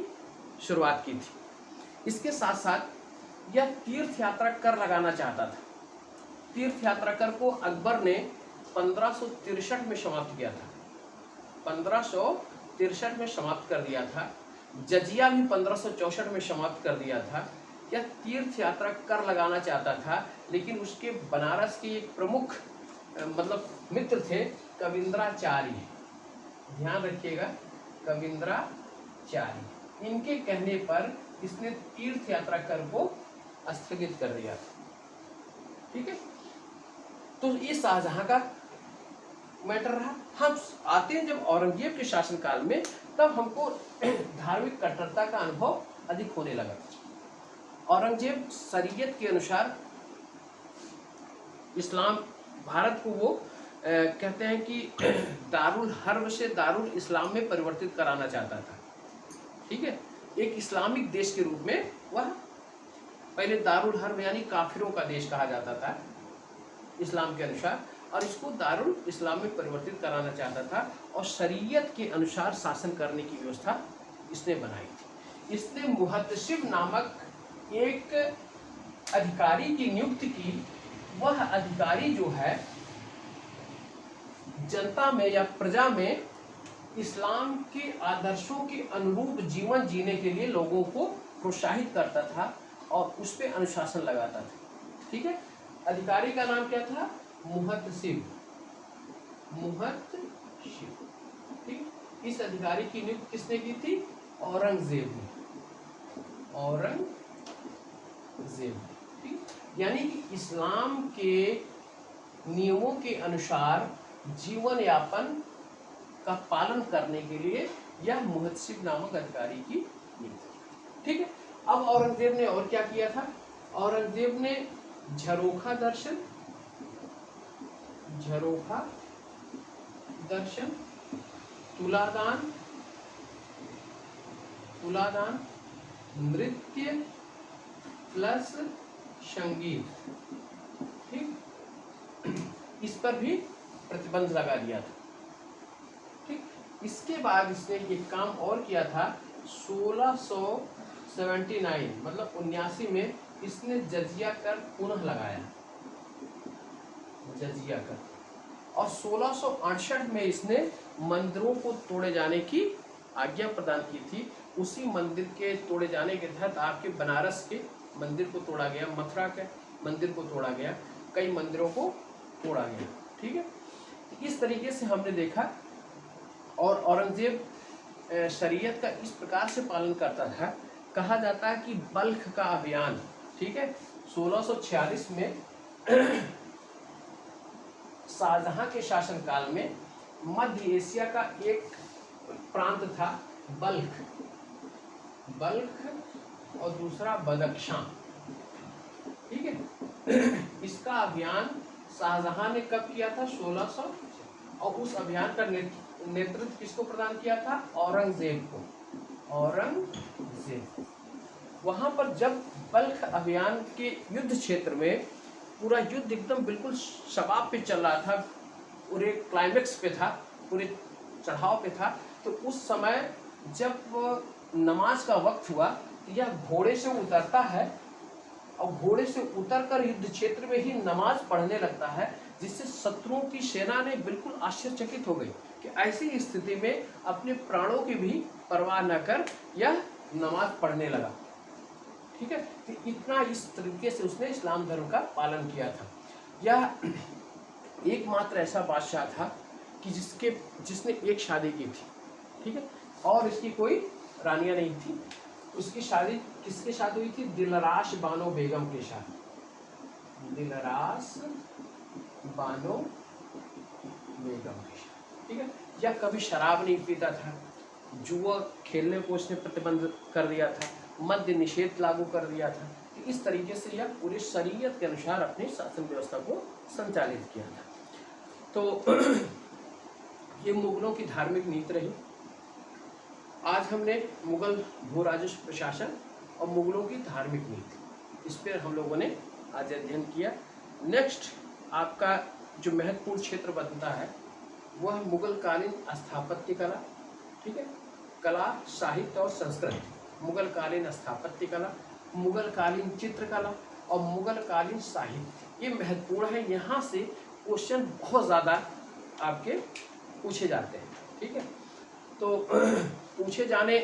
A: शुरुआत की थी। इसके साथ साथ यह तीर्थ यात्रा कर लगाना चाहता था। तीर्थ यात्रा कर को अकबर ने 1563 में समाप्त किया था, 1563 में समाप्त कर दिया था। जजिया भी 1564 में समाप्त कर दिया था। यह तीर्थ यात्रा कर लगाना चाहता था, लेकिन उसके बनारस के एक प्रमुख मतलब मित्र थे कविंद्राचार्य, ध्यान रखिएगा, कविंद्राचार्य। इनके कहने पर इसने तीर्थ यात्रा कर को स्थगित कर दिया था। ठीक है, तो ये शाहजहां का मैटर रहा। हम आते हैं जब औरंगजेब के शासनकाल में, तब हमको धार्मिक कट्टरता का अनुभव अधिक होने लगा। औरंगजेब शरीयत के अनुसार इस्लाम, भारत को वो कहते हैं कि दारुल हर्ब से दारुल इस्लाम में परिवर्तित कराना चाहता था। ठीक है, एक इस्लामिक देश के रूप में वह पहले दारुल हर्ब यानी काफिरों का देश कहा जाता था इस्लाम के अनुसार, और इसको दारुल इस्लाम में परिवर्तित कराना चाहता था और शरीयत के अनुसार शासन करने की व्यवस्था इसने बनाई थी। इसने मुहतसिब नामक एक अधिकारी की नियुक्ति की। वह अधिकारी जो है जनता में या प्रजा में इस्लाम के आदर्शों के अनुरूप जीवन जीने के लिए लोगों को प्रोत्साहित करता था और उस पर अनुशासन लगाता था। ठीक है, अधिकारी का नाम क्या था? मुहतसिब। मुहतसिब। ठीक, इस अधिकारी की नियुक्ति किसने की थी? औरंगजेब ने। औरंगजेब। ठीक, यानी कि इस्लाम के नियमों के अनुसार जीवन यापन का पालन करने के लिए यह मुहतसिब नामक अधिकारी की नियुक्ति। ठीक है, अब औरंगजेब ने और क्या किया था? औरंगजेब ने झरोखा दर्शन, झरोखा दर्शन, तुलादान, तुलादान, नृत्य प्लस संगीत, ठीक, इस पर भी प्रतिबंध लगा दिया था। ठीक, इसके बाद इसने एक काम और किया था। 1679 मतलब 79 में इसने जजिया कर पुनः लगाया, जजिया कर, और 1668 में इसने मंदिरों को तोड़े जाने की आज्ञा प्रदान की थी। उसी मंदिर के तोड़े जाने के तहत आपके बनारस के मंदिर को तोड़ा गया, मथुरा के मंदिर को तोड़ा गया, कई मंदिरों को तोड़ा गया। ठीक है, इस तरीके से हमने देखा। और औरंगजेब शरीयत का इस प्रकार से पालन करता था। कहा जाता है कि बल्ख का अभियान, ठीक है, 1646 में शाहजहां के शासनकाल में मध्य एशिया का एक प्रांत था बल्ख, बल्ख और दूसरा बदख्शां। ठीक है, इसका अभियान शाहजहां ने कब किया था? 1600, और उस अभियान का नेतृत्व किसको प्रदान किया था? औरंगजेब को। औरंगजेब वहां पर जब बल्ख अभियान के युद्ध क्षेत्र में पूरा युद्ध एकदम बिल्कुल शबाब पे चल रहा था, पूरे क्लाइमेक्स पे था, पूरे चढ़ाव पे था, तो उस समय जब नमाज का वक्त हुआ तो यह घोड़े से उतरता है और घोड़े से उतरकर युद्ध क्षेत्र में ही नमाज पढ़ने लगता है, जिससे शत्रुओं की सेना ने बिल्कुल आश्चर्यचकित हो गई कि ऐसी स्थिति में अपने प्राणों की भी परवाह न कर यह नमाज पढ़ने लगा। ठीक है, तो इतना इस तरीके से उसने इस्लाम धर्म का पालन किया था। यह एकमात्र ऐसा बादशाह था कि जिसने एक शादी की थी। ठीक है, और इसकी कोई रानियां नहीं थी। उसकी शादी किसके साथ हुई थी? दिलराश बानो बेगम के साथ। दिलराश बानो बेगम के साथ। ठीक है, यह कभी शराब नहीं पीता था, जुआ खेलने को उसने प्रतिबंध कर दिया था, मद्य निषेध लागू कर दिया था। तो इस तरीके से यह पूरी शरीयत के अनुसार अपनी शासन व्यवस्था को संचालित किया था। तो ये मुगलों की धार्मिक नीति रही। आज हमने मुगल भू राजस्व प्रशासन और मुगलों की धार्मिक नीति, इस पर हम लोगों ने आज अध्ययन किया। नेक्स्ट आपका जो महत्वपूर्ण क्षेत्र बनता है वह मुगलकालीन स्थापत्य कला। ठीक है, कला, साहित्य और संस्कृति। मुगलकालीन स्थापत्य कला, मुगल कालीन चित्रकला और मुगल कालीन साहित्य, ये महत्वपूर्ण है। यहाँ से क्वेश्चन बहुत ज़्यादा आपके पूछे जाते हैं, ठीक है। तो पूछे जाने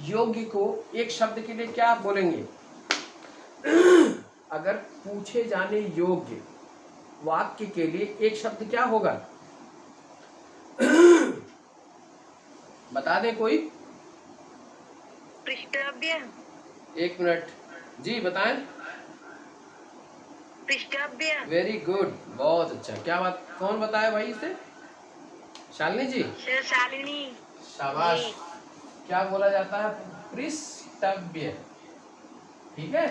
A: योग्य को एक शब्द के लिए क्या आप बोलेंगे? अगर पूछे जाने योग्य वाक्य के लिए एक शब्द क्या होगा? बता दे कोई।
B: पृष्ठव्य।
A: एक मिनट जी, बताएं।
B: पृष्ठव्य।
A: वेरी गुड, बहुत अच्छा। क्या बात, कौन बताया भाई इसे? शालिनी जी।
B: शालिनी।
A: शाबाश। क्या बोला जाता है? पृष्ठव्य, ठीक है।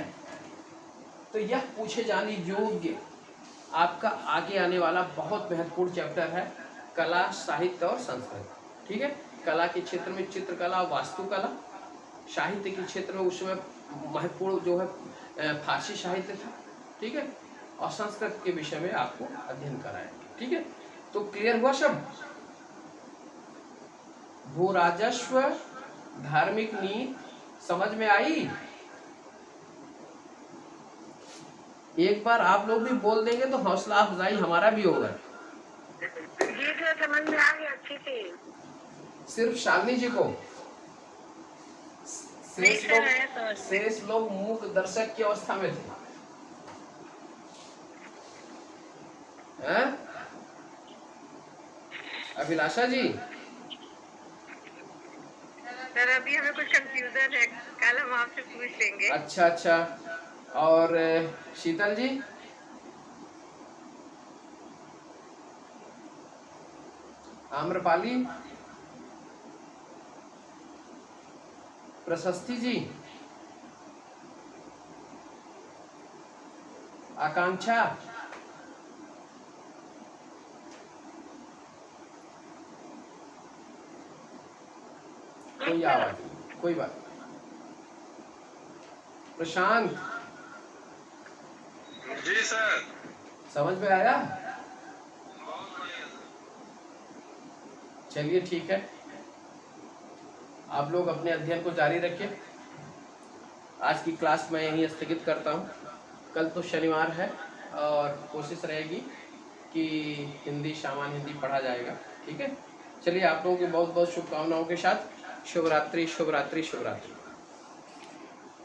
A: तो यह पूछे जाने योग्य आपका आगे आने वाला बहुत महत्वपूर्ण चैप्टर है, कला, साहित्य और संस्कृत, ठीक है। कला के क्षेत्र में चित्रकला, वास्तुकला, साहित्य के क्षेत्र में उस समय महत्वपूर्ण जो है फारसी साहित्य था, ठीक है, और संस्कृत के विषय में आपको अध्ययन कराएंगे, ठीक है। तो क्लियर हुआ सब? भू राजस्व, धार्मिक नीति समझ में आई? एक बार आप लोग भी बोल देंगे तो हौसला अफजाई हमारा भी होगा।
B: जी सर, समझ में आ गया अच्छे से।
A: सिर्फ शालिनी जी को, शेष लोग मूक दर्शक की अवस्था में थे। अभिलाषा जी।
B: सर अभी हमें कुछ कंफ्यूजन है, कल हम आपसे पूछ लेंगे।
A: अच्छा अच्छा। और शीतल जी? आम्रपाली? प्रशस्ति जी? आकांक्षा? कोई आवाज नहीं, कोई बात नहीं। प्रशांत
C: जी सर,
A: समझ में आया? चलिए ठीक है, आप लोग अपने अध्ययन को जारी रखिए। आज की क्लास मैं यहीं स्थगित करता हूँ। कल तो शनिवार है और कोशिश रहेगी कि हिंदी, सामान्य हिंदी पढ़ा जाएगा, ठीक है। चलिए, आप लोगों की बहुत बहुत शुभकामनाओं के साथ शुभ रात्रि, शुभ रात्रि, शुभ रात्रि।